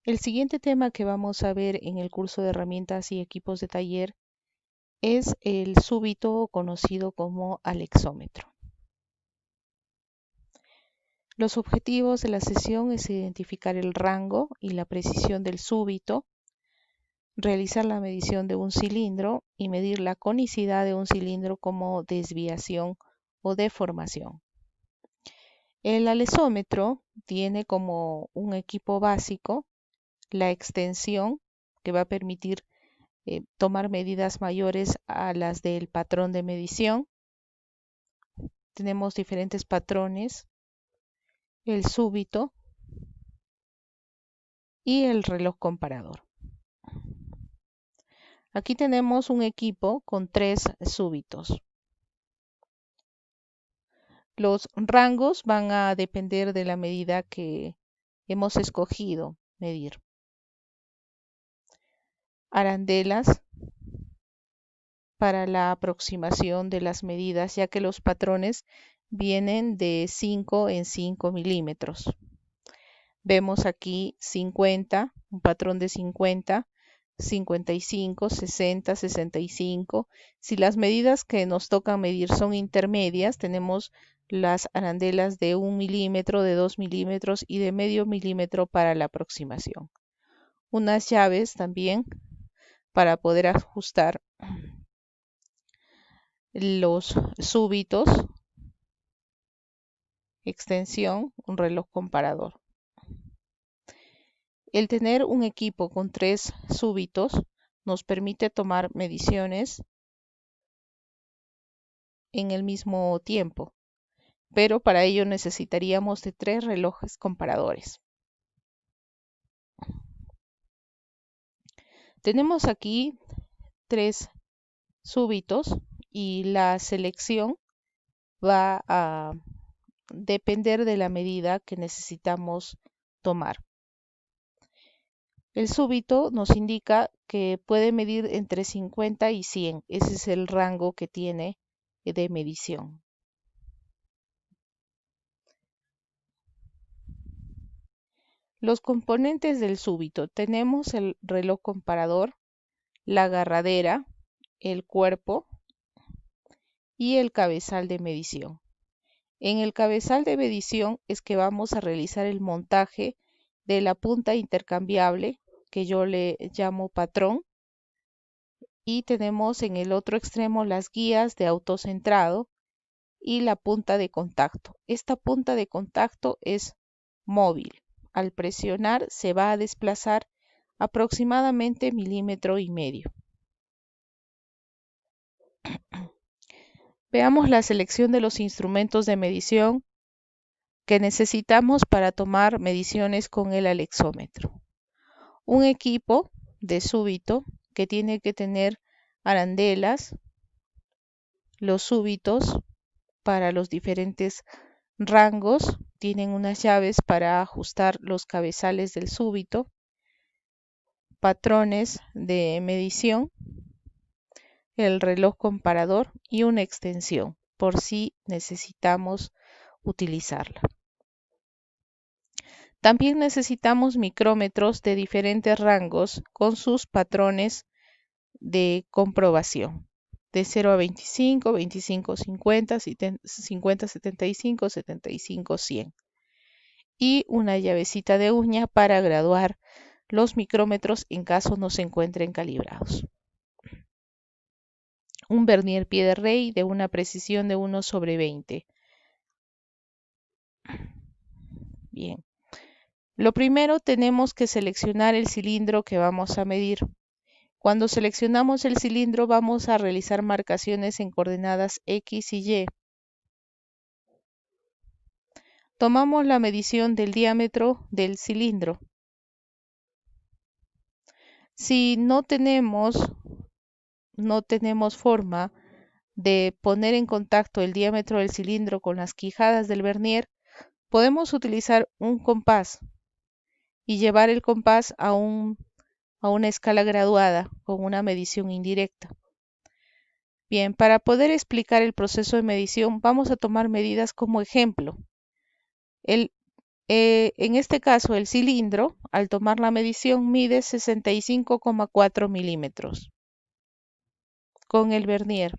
El siguiente tema que vamos a ver en el curso de herramientas y equipos de taller es el súbito conocido como alexómetro. Los objetivos de la sesión es identificar el rango y la precisión del súbito, realizar la medición de un cilindro y medir la conicidad de un cilindro como desviación o deformación. El alexómetro tiene como un equipo básico la extensión que va a permitir tomar medidas mayores a las del patrón de medición. Tenemos diferentes patrones, el súbito y el reloj comparador. Aquí tenemos un equipo con 3 súbitos. Los rangos van a depender de la medida que hemos escogido medir. Arandelas para la aproximación de las medidas, ya que los patrones vienen de 5 en 5 milímetros. Vemos aquí 50, un patrón de 50, 55, 60, 65. Si las medidas que nos tocan medir son intermedias, tenemos las arandelas de 1 milímetro, de 2 milímetros y de medio milímetro para la aproximación. Unas llaves también para poder ajustar los súbitos, extensión, un reloj comparador. El tener un equipo con 3 súbitos nos permite tomar mediciones en el mismo tiempo, pero para ello necesitaríamos de 3 relojes comparadores. Tenemos aquí 3 súbitos y la selección va a depender de la medida que necesitamos tomar. El súbito nos indica que puede medir entre 50 y 100. Ese es el rango que tiene de medición. Los componentes del súbito. Tenemos el reloj comparador, la agarradera, el cuerpo y el cabezal de medición. En el cabezal de medición es que vamos a realizar el montaje de la punta intercambiable, que yo le llamo patrón, y tenemos en el otro extremo las guías de autocentrado y la punta de contacto. Esta punta de contacto es móvil. Al presionar se va a desplazar aproximadamente 1,5 milímetros. Veamos la selección de los instrumentos de medición que necesitamos para tomar mediciones con el alexómetro. Un equipo de súbito que tiene que tener arandelas, los súbitos para los diferentes rangos, tienen unas llaves para ajustar los cabezales del súbito, patrones de medición, el reloj comparador y una extensión por si necesitamos utilizarla. También necesitamos micrómetros de diferentes rangos con sus patrones de comprobación, de 0 a 25, 25, 50, 50, 75, 75, 100. Y una llavecita de uña para graduar los micrómetros en caso no se encuentren calibrados. Un vernier pie de rey de una precisión de 1/20. Bien. Lo primero tenemos que seleccionar el cilindro que vamos a medir. Cuando seleccionamos el cilindro vamos a realizar marcaciones en coordenadas X y Y. Tomamos la medición del diámetro del cilindro. Si no tenemos forma de poner en contacto el diámetro del cilindro con las quijadas del vernier, podemos utilizar un compás y llevar el compás a una escala graduada con una medición indirecta. Bien, para poder explicar el proceso de medición vamos a tomar medidas como ejemplo. El En este caso, el cilindro, al tomar la medición, mide 65,4 milímetros con el vernier.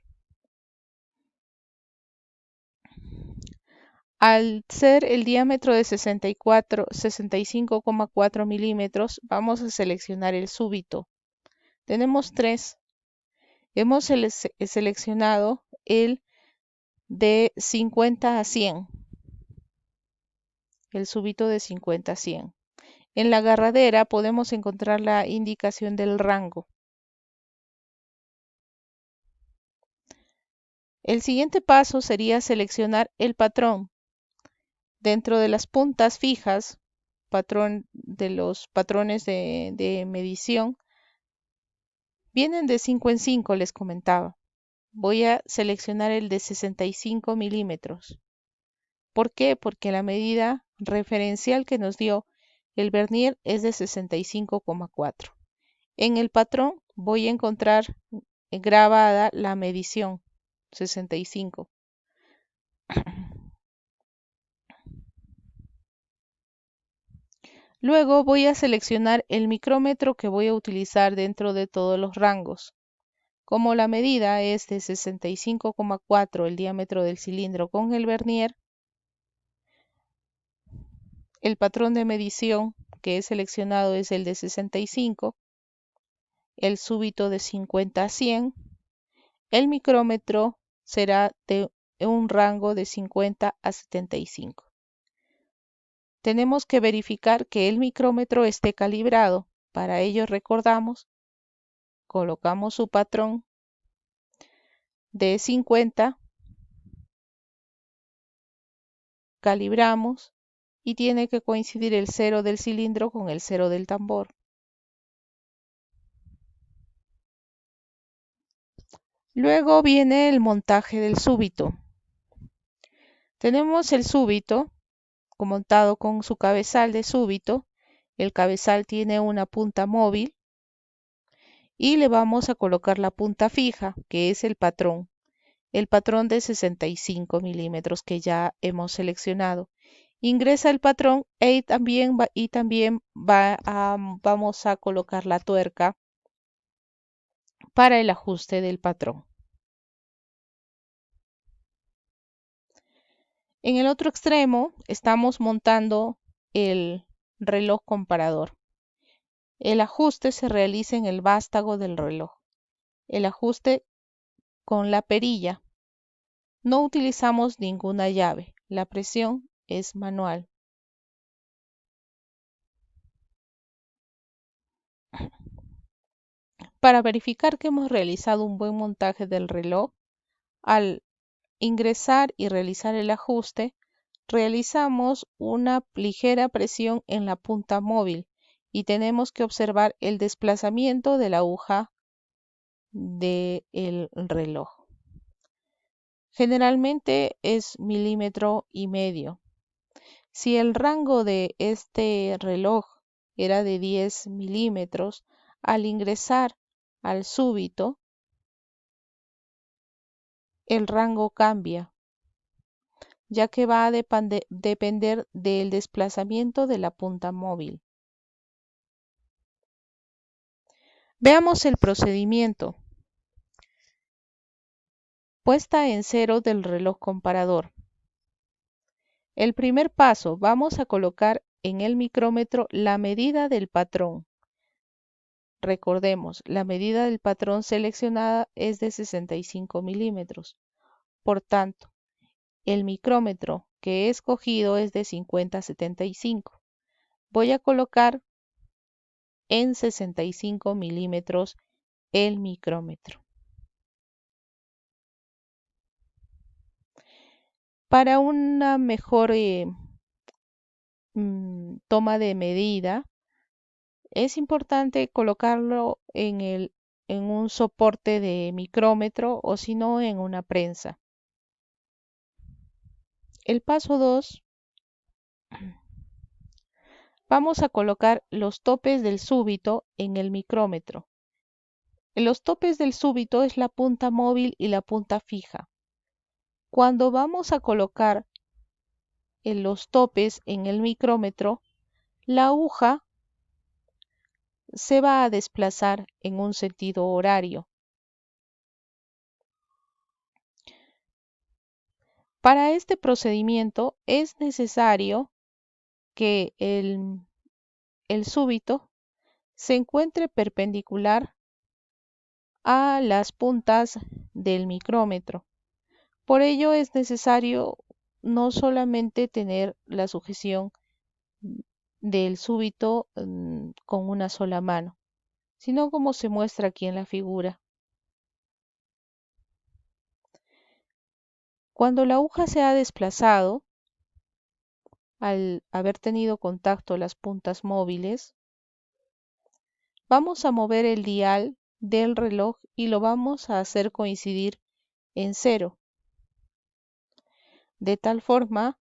Al ser el diámetro de 65,4 milímetros, vamos a seleccionar el súbito. Tenemos tres. Hemos seleccionado el de 50 a 100, el súbito de 50 a 100. En la agarradera podemos encontrar la indicación del rango. El siguiente paso sería seleccionar el patrón. Dentro de las puntas fijas, de los patrones de medición, vienen de 5 en 5, les comentaba. Voy a seleccionar el de 65 milímetros. ¿Por qué? Porque la medida referencial que nos dio el vernier es de 65,4. En el patrón voy a encontrar grabada la medición 65. Luego voy a seleccionar el micrómetro que voy a utilizar dentro de todos los rangos. Como la medida es de 65,4 el diámetro del cilindro con el vernier, el patrón de medición que he seleccionado es el de 65, el súbito de 50 a 100, el micrómetro será de un rango de 50 a 75. Tenemos que verificar que el micrómetro esté calibrado. Para ello recordamos, colocamos su patrón de 50, calibramos y tiene que coincidir el 0 del cilindro con el 0 del tambor. Luego viene el montaje del súbito. Tenemos el súbito montado con su cabezal de súbito. El cabezal tiene una punta móvil y le vamos a colocar la punta fija, que es el patrón de 65 milímetros que ya hemos seleccionado. Ingresa el patrón vamos a colocar la tuerca para el ajuste del patrón. En el otro extremo estamos montando el reloj comparador. El ajuste se realiza en el vástago del reloj. El ajuste con la perilla. No utilizamos ninguna llave. La presión es manual. Para verificar que hemos realizado un buen montaje del reloj, al ingresar y realizar el ajuste, realizamos una ligera presión en la punta móvil y tenemos que observar el desplazamiento de la aguja del reloj. Generalmente es 1,5 milímetros. Si el rango de este reloj era de 10 milímetros, al ingresar al súbito, el rango cambia, ya que va a depender del desplazamiento de la punta móvil. Veamos el procedimiento. Puesta en 0 del reloj comparador. El primer paso, vamos a colocar en el micrómetro la medida del patrón. Recordemos, la medida del patrón seleccionada es de 65 milímetros. Por tanto, el micrómetro que he escogido es de 50 a 75. Voy a colocar en 65 milímetros el micrómetro. Para una mejor toma de medida, es importante colocarlo en un soporte de micrómetro o si no en una prensa. El paso 2, vamos a colocar los topes del súbito en el micrómetro. Los topes del súbito es la punta móvil y la punta fija. Cuando vamos a colocar en los topes en el micrómetro, la aguja se va a desplazar en un sentido horario. Para este procedimiento es necesario que el súbito se encuentre perpendicular a las puntas del micrómetro. Por ello es necesario no solamente tener la sujeción del súbito con una sola mano, sino como se muestra aquí en la figura. Cuando la aguja se ha desplazado, al haber tenido contacto las puntas móviles, vamos a mover el dial del reloj y lo vamos a hacer coincidir en cero, de tal forma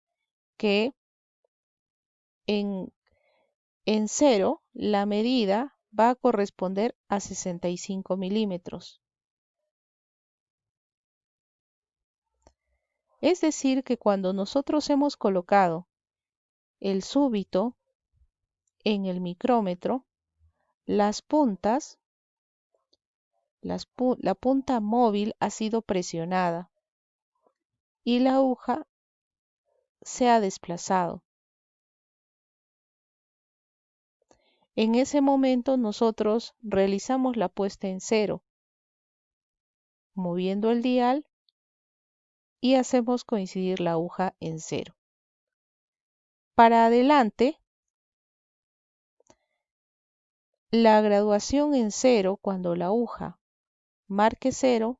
que en, en cero la medida va a corresponder a 65 milímetros. Es decir, que cuando nosotros hemos colocado el súbito en el micrómetro, las puntas, la punta móvil ha sido presionada y la aguja se ha desplazado. En ese momento nosotros realizamos la puesta en cero, moviendo el dial y hacemos coincidir la aguja en cero. Para adelante, la graduación en cero, cuando la aguja marque cero,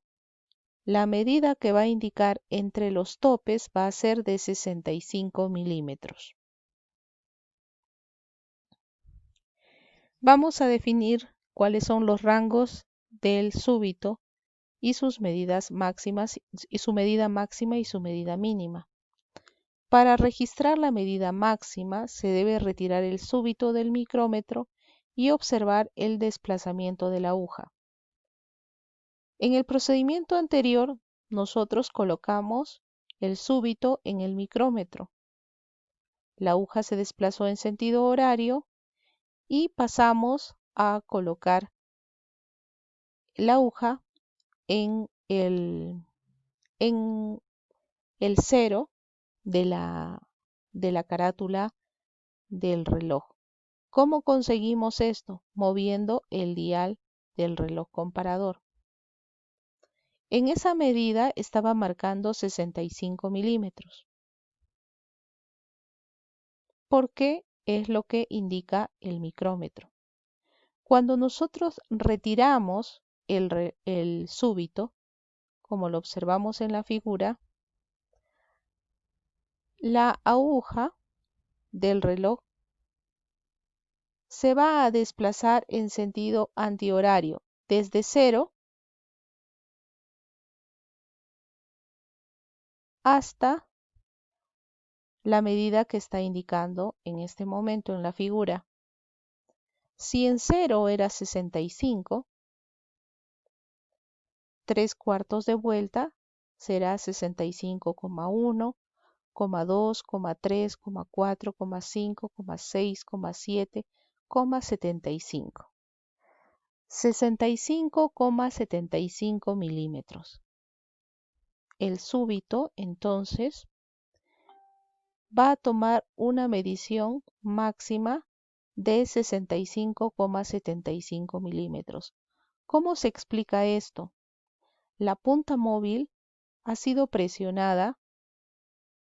la medida que va a indicar entre los topes va a ser de 65 milímetros. Vamos a definir cuáles son los rangos del súbito y sus medidas máximas, y su medida máxima y su medida mínima. Para registrar la medida máxima se debe retirar el súbito del micrómetro y observar el desplazamiento de la aguja. En el procedimiento anterior, nosotros colocamos el súbito en el micrómetro. La aguja se desplazó en sentido horario y pasamos a colocar la aguja en en el cero de la carátula del reloj. ¿Cómo conseguimos esto? Moviendo el dial del reloj comparador. En esa medida estaba marcando 65 milímetros, porque es lo que indica el micrómetro. Cuando nosotros retiramos el súbito, como lo observamos en la figura, la aguja del reloj se va a desplazar en sentido antihorario, desde cero hasta la medida que está indicando en este momento en la figura. Si en cero era 65, 3/4 de vuelta será 65,1, 2, 3, 4, 5, 6, 7, 75. 65,75 milímetros. El súbito, entonces, va a tomar una medición máxima de 65,75 milímetros. ¿Cómo se explica esto? La punta móvil ha sido presionada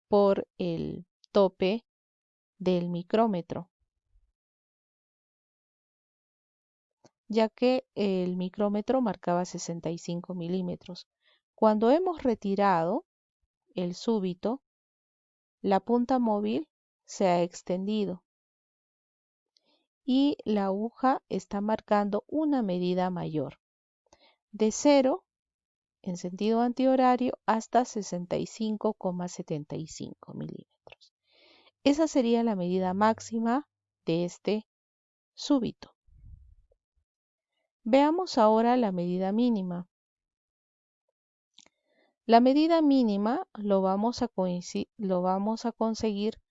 por el tope del micrómetro, ya que el micrómetro marcaba 65 milímetros. Cuando hemos retirado el súbito, la punta móvil se ha extendido y la aguja está marcando una medida mayor, de 0 en sentido antihorario hasta 65,75 milímetros. Esa sería la medida máxima de este súbito. Veamos ahora la medida mínima. La medida mínima lo vamos a conseguir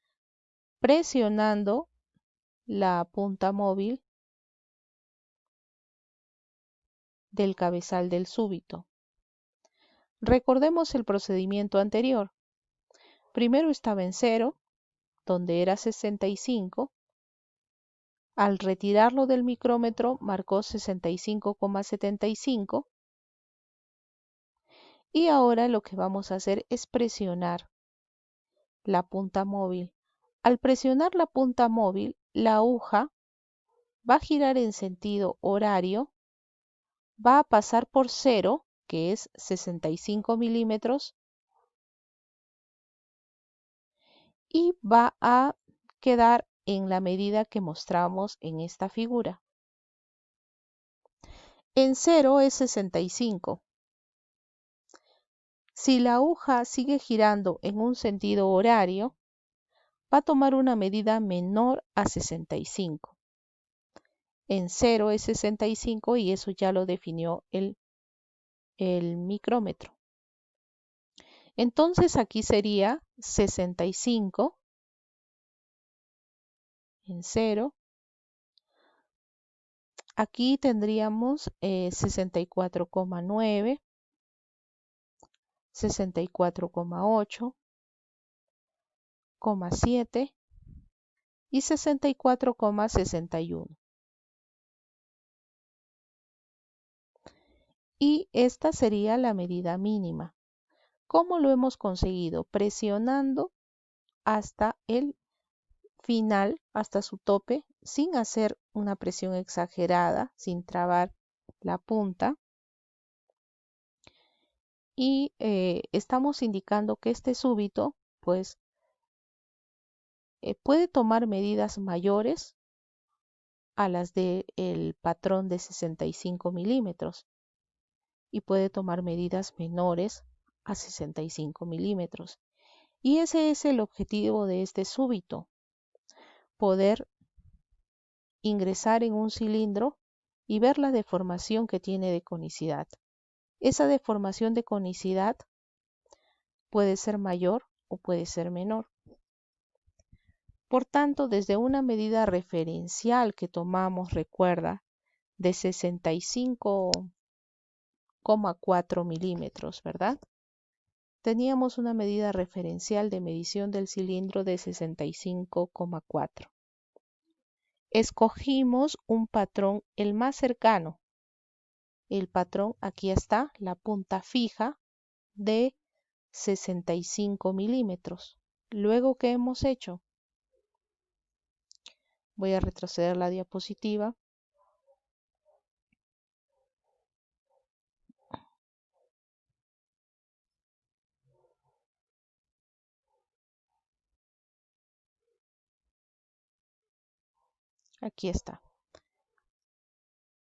presionando la punta móvil del cabezal del súbito. Recordemos el procedimiento anterior. Primero estaba en 0, donde era 65. Al retirarlo del micrómetro marcó 65,75. Y ahora lo que vamos a hacer es presionar la punta móvil. Al presionar la punta móvil, la aguja va a girar en sentido horario, va a pasar por 0, que es 65 milímetros, y va a quedar en la medida que mostramos en esta figura. En 0 es 65. Si la aguja sigue girando en un sentido horario, va a tomar una medida menor a 65. En 0 es 65 y eso ya lo definió el micrómetro. Entonces aquí sería 65 en 0. Aquí tendríamos 64,9, 64,8, 7 y 64,61. Y esta sería la medida mínima. ¿Cómo lo hemos conseguido? Presionando hasta el final, hasta su tope, sin hacer una presión exagerada, sin trabar la punta. Y estamos indicando que este súbito, pues, puede tomar medidas mayores a las del patrón de 65 milímetros y puede tomar medidas menores a 65 milímetros. Y ese es el objetivo de este súbito, poder ingresar en un cilindro y ver la deformación que tiene de conicidad. Esa deformación de conicidad puede ser mayor o puede ser menor. Por tanto, desde una medida referencial que tomamos, recuerda, de 65,4 milímetros, ¿verdad? Teníamos una medida referencial de medición del cilindro de 65,4. Escogimos un patrón el más cercano. El patrón, aquí está, la punta fija de 65 milímetros. Luego, ¿qué hemos hecho? Voy a retroceder la diapositiva. Aquí está.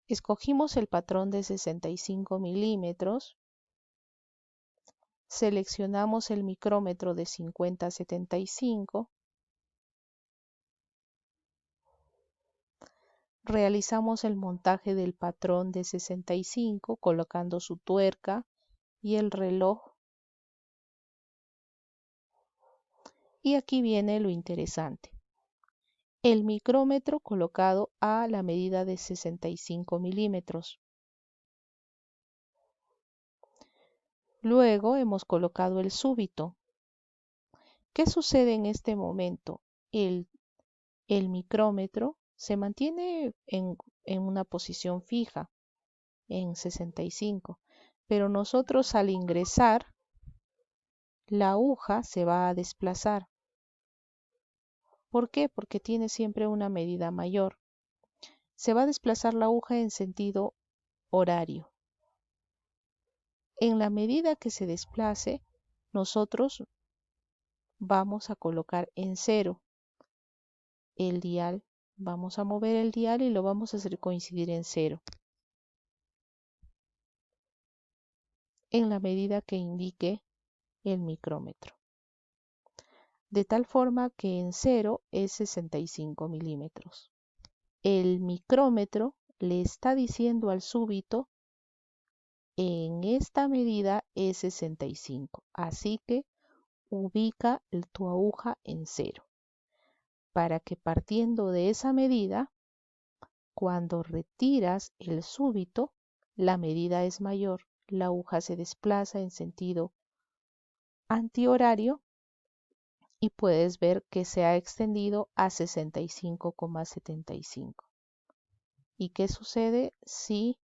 Escogimos el patrón de 65 milímetros. Seleccionamos el micrómetro de 50-75. Realizamos el montaje del patrón de 65 colocando su tuerca y el reloj. Y aquí viene lo interesante. El micrómetro colocado a la medida de 65 milímetros. Luego hemos colocado el súbito. ¿Qué sucede en este momento? El micrómetro se mantiene en una posición fija, en 65, pero nosotros al ingresar, la aguja se va a desplazar. ¿Por qué? Porque tiene siempre una medida mayor. Se va a desplazar la aguja en sentido horario. En la medida que se desplace, nosotros vamos a colocar en 0 el dial. Vamos a mover el dial y lo vamos a hacer coincidir en 0. En la medida que indique el micrómetro. De tal forma que en 0 es 65 milímetros. El micrómetro le está diciendo al súbito en esta medida es 65. Así que ubica tu aguja en 0, para que partiendo de esa medida, cuando retiras el súbito, la medida es mayor. La aguja se desplaza en sentido antihorario y puedes ver que se ha extendido a 65,75. ¿Y qué sucede si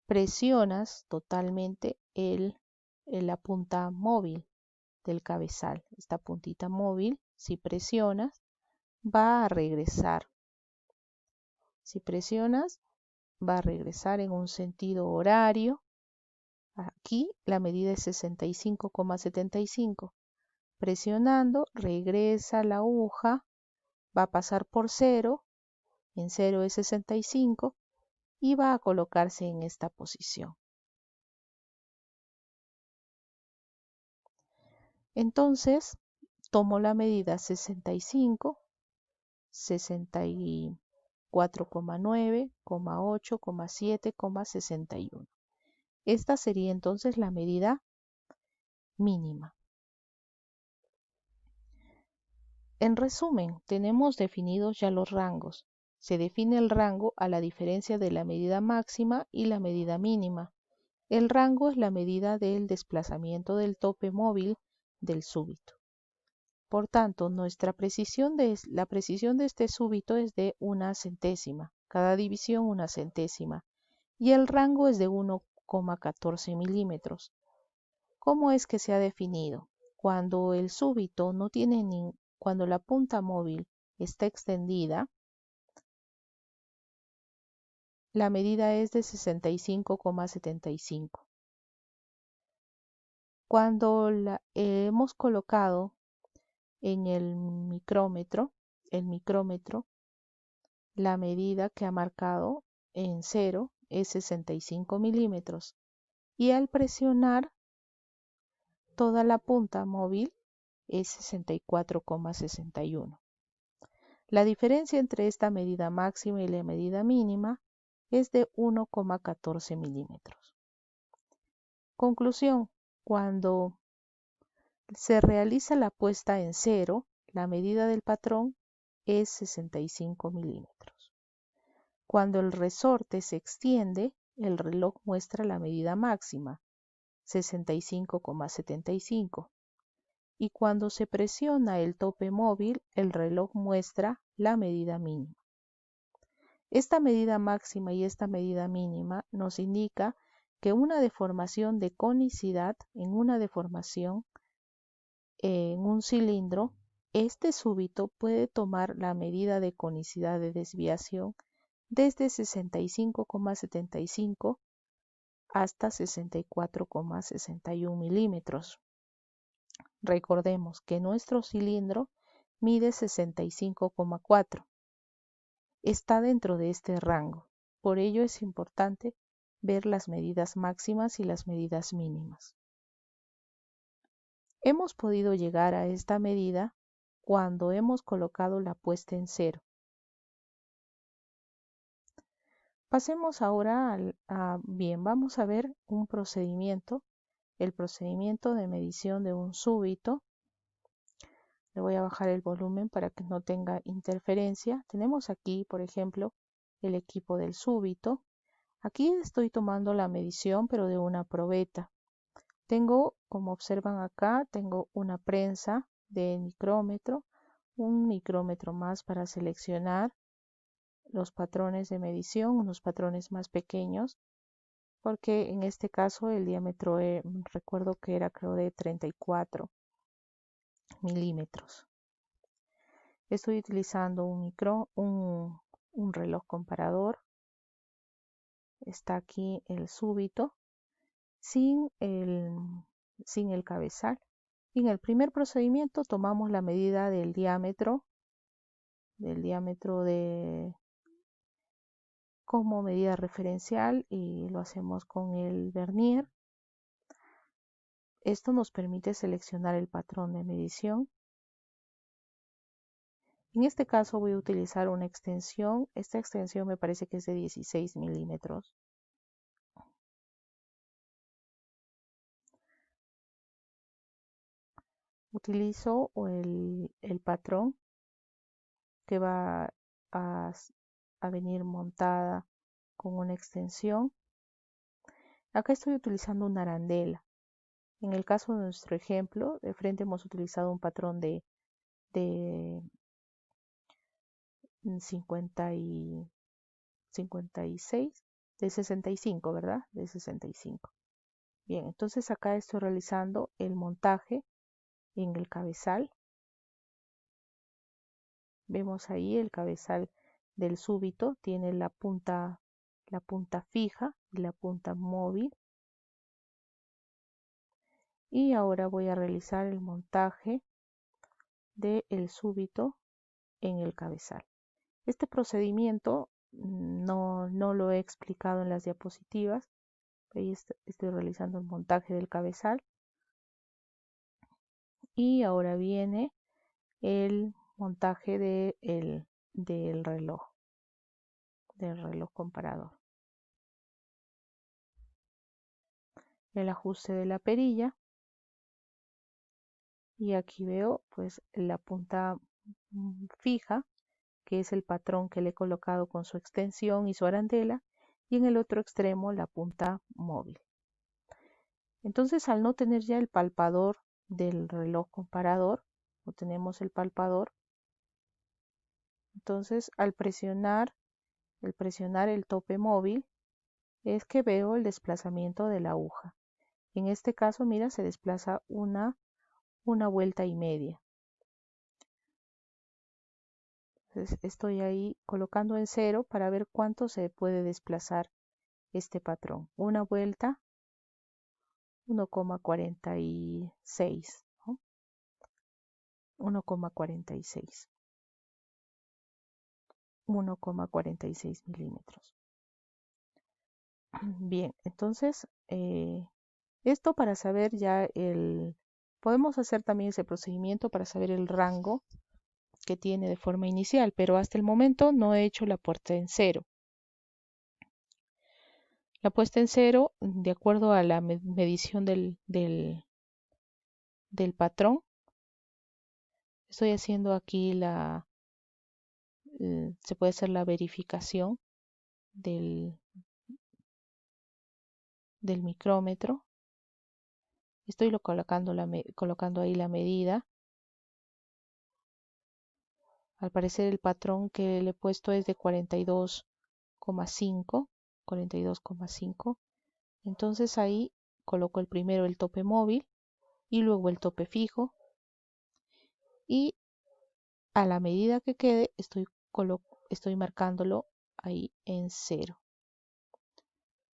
presionas totalmente la punta móvil del cabezal? Esta puntita móvil, si presionas, va a regresar. Si presionas, va a regresar en un sentido horario. Aquí la medida es 65,75. Presionando, regresa la aguja, va a pasar por 0, en 0 es 65 y va a colocarse en esta posición. Entonces, tomo la medida 65, 64,9, 8, 7, 61. Esta sería entonces la medida mínima. En resumen, tenemos definidos ya los rangos. Se define el rango a la diferencia de la medida máxima y la medida mínima. El rango es la medida del desplazamiento del tope móvil del súbito. Por tanto, la precisión de este súbito es de 1 centésima, cada división 1 centésima, y el rango es de 1,14 milímetros. ¿Cómo es que se ha definido? Cuando el súbito no tiene cuando la punta móvil está extendida, la medida es de 65,75. Cuando hemos colocado en el micrómetro, la medida que ha marcado en 0 es 65 milímetros. Y al presionar, toda la punta móvil es 64,61. La diferencia entre esta medida máxima y la medida mínima es de 1,14 milímetros. Conclusión: cuando se realiza la puesta en 0, la medida del patrón es 65 milímetros. Cuando el resorte se extiende, el reloj muestra la medida máxima, 65,75. Y cuando se presiona el tope móvil, el reloj muestra la medida mínima. Esta medida máxima y esta medida mínima nos indica que una deformación de conicidad, en un cilindro, este súbito puede tomar la medida de conicidad de desviación desde 65,75 hasta 64,61 milímetros. Recordemos que nuestro cilindro mide 65,4. Está dentro de este rango. Por ello es importante ver las medidas máximas y las medidas mínimas. Hemos podido llegar a esta medida cuando hemos colocado la puesta en 0. Pasemos ahora vamos a ver un procedimiento, el procedimiento de medición de un súbito. Le voy a bajar el volumen para que no tenga interferencia. Tenemos aquí, por ejemplo, el equipo del súbito. Aquí estoy tomando la medición, pero de una probeta. Tengo, como observan acá, tengo una prensa de micrómetro, un micrómetro más para seleccionar los patrones de medición, unos patrones más pequeños, porque en este caso el diámetro recuerdo que era creo de 34 milímetros. Estoy utilizando un reloj comparador. Está aquí el súbito sin el cabezal. Y en el primer procedimiento tomamos la medida del diámetro como medida referencial y lo hacemos con el vernier. Esto nos permite seleccionar el patrón de medición. En este caso voy a utilizar una extensión. Esta extensión me parece que es de 16 milímetros. Utilizo el patrón que va a, a venir montada con una extensión. Acá estoy utilizando una arandela. En el caso de nuestro ejemplo, de frente hemos utilizado un patrón de 56, de 65, ¿verdad? De 65. Bien, entonces acá estoy realizando el montaje en el cabezal. Vemos ahí el cabezal del súbito, tiene la punta fija y la punta móvil. Y ahora voy a realizar el montaje del súbito en el cabezal. Este procedimiento no lo he explicado en las diapositivas. Ahí estoy realizando el montaje del cabezal. Y ahora viene el montaje del reloj comparador. El ajuste de la perilla. Y aquí veo pues la punta fija, que es el patrón que le he colocado con su extensión y su arandela, y en el otro extremo la punta móvil. Entonces, al no tener ya el palpador del reloj comparador, no tenemos el palpador, entonces al presionar el tope móvil, es que veo el desplazamiento de la aguja. En este caso, mira, se desplaza una vuelta y media. Entonces, estoy ahí colocando en 0 para ver cuánto se puede desplazar este patrón. Una vuelta, 1,46, ¿no? 1,46. 1,46 milímetros. Bien, entonces esto para saber ya podemos hacer también ese procedimiento para saber el rango que tiene de forma inicial, pero hasta el momento no he hecho la puesta en 0. La puesta en 0, de acuerdo a la medición del patrón, estoy haciendo aquí se puede hacer la verificación del micrómetro. Estoy colocando ahí la medida. Al parecer el patrón que le he puesto es de 42,5. Entonces ahí coloco primero el tope móvil y luego el tope fijo. Y a la medida que quede estoy marcándolo ahí en 0.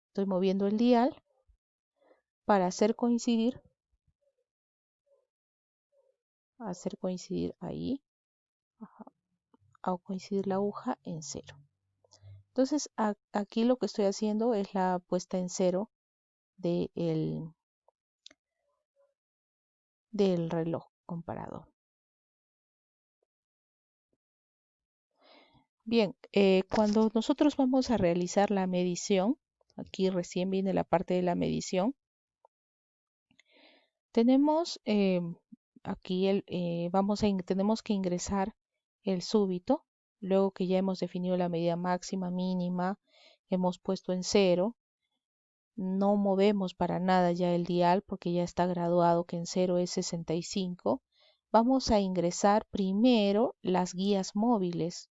Estoy moviendo el dial para hacer coincidir ahí, a coincidir la aguja en 0. Entonces aquí lo que estoy haciendo es la puesta en 0 del reloj comparador. Bien, cuando nosotros vamos a realizar la medición, aquí recién viene la parte de la medición, tenemos aquí tenemos que ingresar el súbito, luego que ya hemos definido la medida máxima, mínima, hemos puesto en 0, no movemos para nada ya el dial porque ya está graduado que en 0 es 65. Vamos a ingresar primero las guías móviles.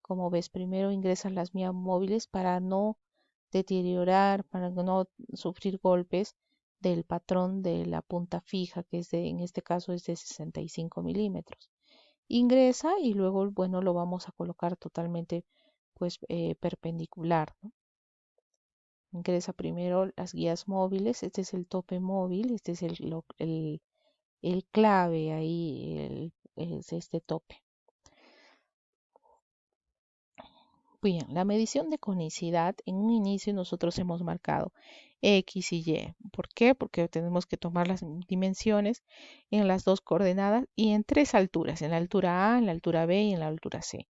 Como ves, primero ingresas las guías móviles para no deteriorar, para no sufrir golpes del patrón de la punta fija, que en este caso es de 65 milímetros. Ingresa y luego, bueno, lo vamos a colocar totalmente pues perpendicular, ¿no? Ingresa primero las guías móviles, este es el tope móvil, este es el clave ahí, es este tope. Bien, la medición de conicidad, en un inicio nosotros hemos marcado X y Y. ¿Por qué? Porque tenemos que tomar las dimensiones en las dos coordenadas y en tres alturas, en la altura A, en la altura B y en la altura C.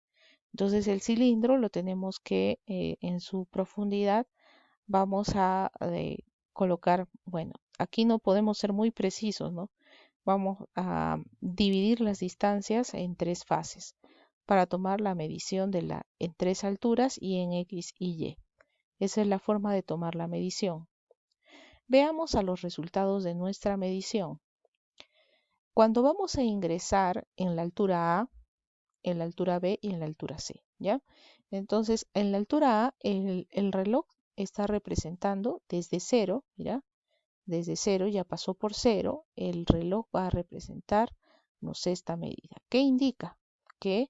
Entonces el cilindro lo tenemos que en su profundidad vamos a colocar, bueno, aquí no podemos ser muy precisos, ¿no? vamos a dividir las distancias en 3 fases para tomar la medición en 3 alturas y en X y Y. Esa es la forma de tomar la medición. Veamos a los resultados de nuestra medición. Cuando vamos a ingresar en la altura A, en la altura B y en la altura C, ¿ya? Entonces, en la altura A, el reloj está representando desde 0, mira, desde 0 ya pasó por 0, el reloj va a representar, no sé, esta medida. ¿Qué indica? Que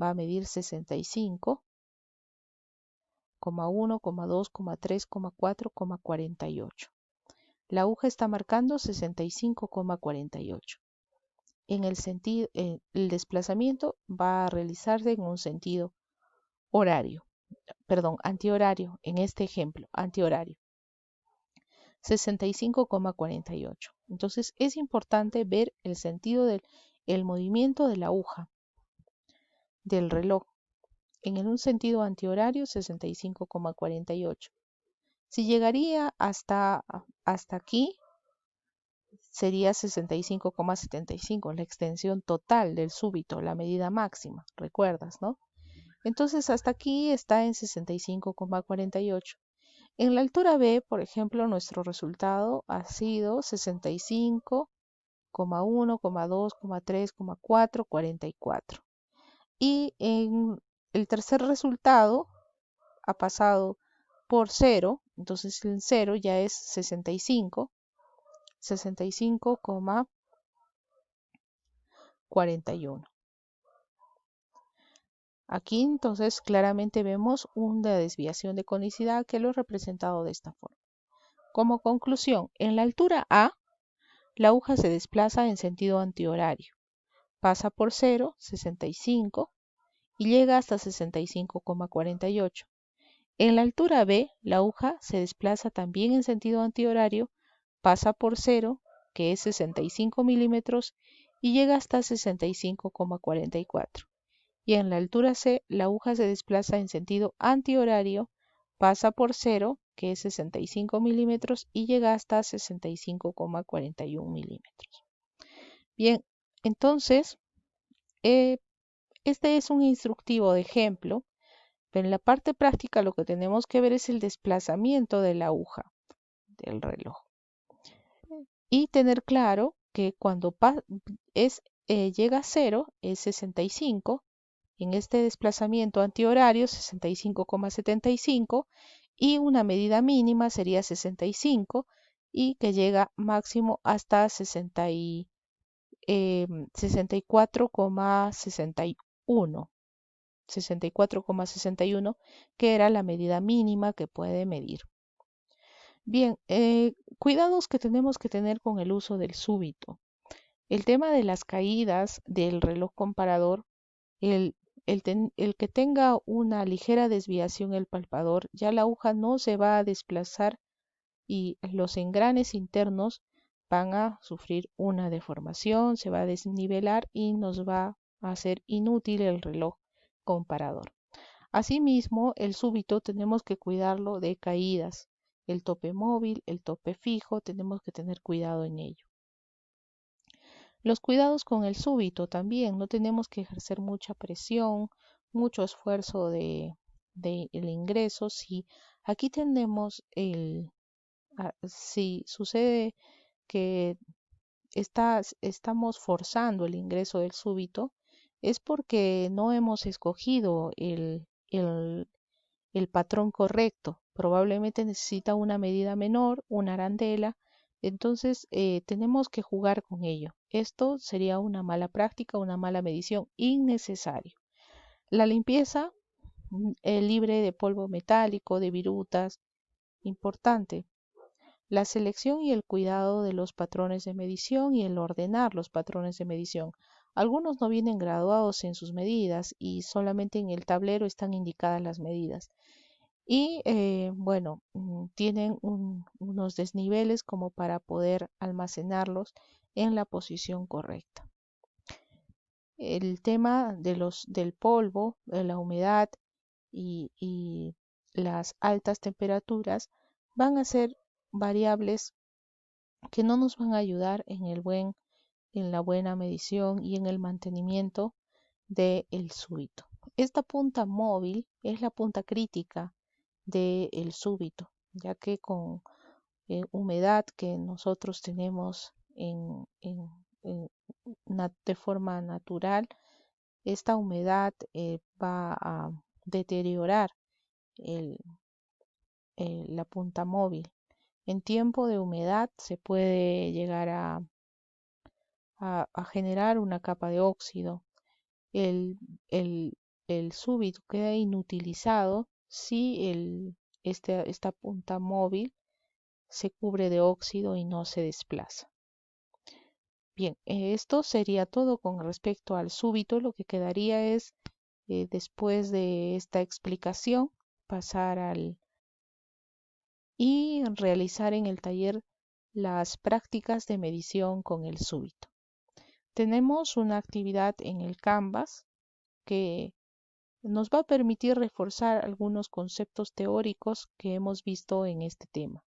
va a medir 65,1, 2, 3, 4, 48. La aguja está marcando 65,48. En el sentido, el desplazamiento va a realizarse en un sentido horario, perdón, antihorario, en este ejemplo, antihorario, 65,48. Entonces es importante ver el sentido del movimiento de la aguja del reloj. En un sentido antihorario, 65,48. Si llegaría hasta aquí, sería 65,75, la extensión total del súbito, la medida máxima, ¿recuerdas, no? Entonces hasta aquí está en 65,48. En la altura B, por ejemplo, nuestro resultado ha sido 65,1, 2, 3, 4, 44. Y en el tercer resultado ha pasado por 0, entonces el 0 ya es 65,41. Aquí entonces claramente vemos una desviación de conicidad que lo he representado de esta forma. Como conclusión, en la altura A, la aguja se desplaza en sentido antihorario. Pasa por 0, 65, y llega hasta 65,48. En la altura B, la aguja se desplaza también en sentido antihorario, pasa por 0, que es 65 milímetros, y llega hasta 65,44. Y en la altura C, la aguja se desplaza en sentido antihorario, pasa por 0, que es 65 milímetros, y llega hasta 65,41 milímetros. Bien, entonces, este es un instructivo de ejemplo, pero en la parte práctica lo que tenemos que ver es el desplazamiento de la aguja del reloj. Y tener claro que cuando llega a 0 es 65, en este desplazamiento antihorario 65,75, y una medida mínima sería 65 y que llega máximo hasta 64,61. 64,61, que era la medida mínima que puede medir. Bien, cuidados que tenemos que tener con el uso del súbito. El tema de las caídas del reloj comparador, el que tenga una ligera desviación el palpador, ya la aguja no se va a desplazar y los engranes internos van a sufrir una deformación, se va a desnivelar y nos va a hacer inútil el reloj comparador. Asimismo, el súbito tenemos que cuidarlo de caídas. El tope móvil, el tope fijo, tenemos que tener cuidado en ello. Los cuidados con el súbito también, no tenemos que ejercer mucha presión, mucho esfuerzo de el ingreso. Si aquí tenemos si sucede que estamos forzando el ingreso del súbito, es porque no hemos escogido el patrón correcto. Probablemente necesita una medida menor, una arandela. Entonces tenemos que jugar con ello. Esto sería una mala práctica, una mala medición innecesario. La limpieza libre de polvo metálico, de virutas, importante. La selección y el cuidado de los patrones de medición y el ordenar los patrones de medición. Algunos no vienen graduados en sus medidas y solamente en el tablero están indicadas las medidas. Y bueno, tienen unos desniveles como para poder almacenarlos en la posición correcta. El tema del polvo, de la humedad y las altas temperaturas van a ser variables que no nos van a ayudar en el buen en la buena medición y en el mantenimiento del súbito. Esta punta móvil es la punta crítica del súbito, ya que con humedad que nosotros tenemos de forma natural, esta humedad va a deteriorar el- la punta móvil. En tiempo de humedad se puede llegar a generar una capa de óxido. El, el, el súbito queda inutilizado si esta punta móvil se cubre de óxido y no se desplaza. Bien, esto sería todo con respecto al súbito. Lo que quedaría es, después de esta explicación, pasar y realizar en el taller las prácticas de medición con el súbito. Tenemos una actividad en el Canvas que nos va a permitir reforzar algunos conceptos teóricos que hemos visto en este tema.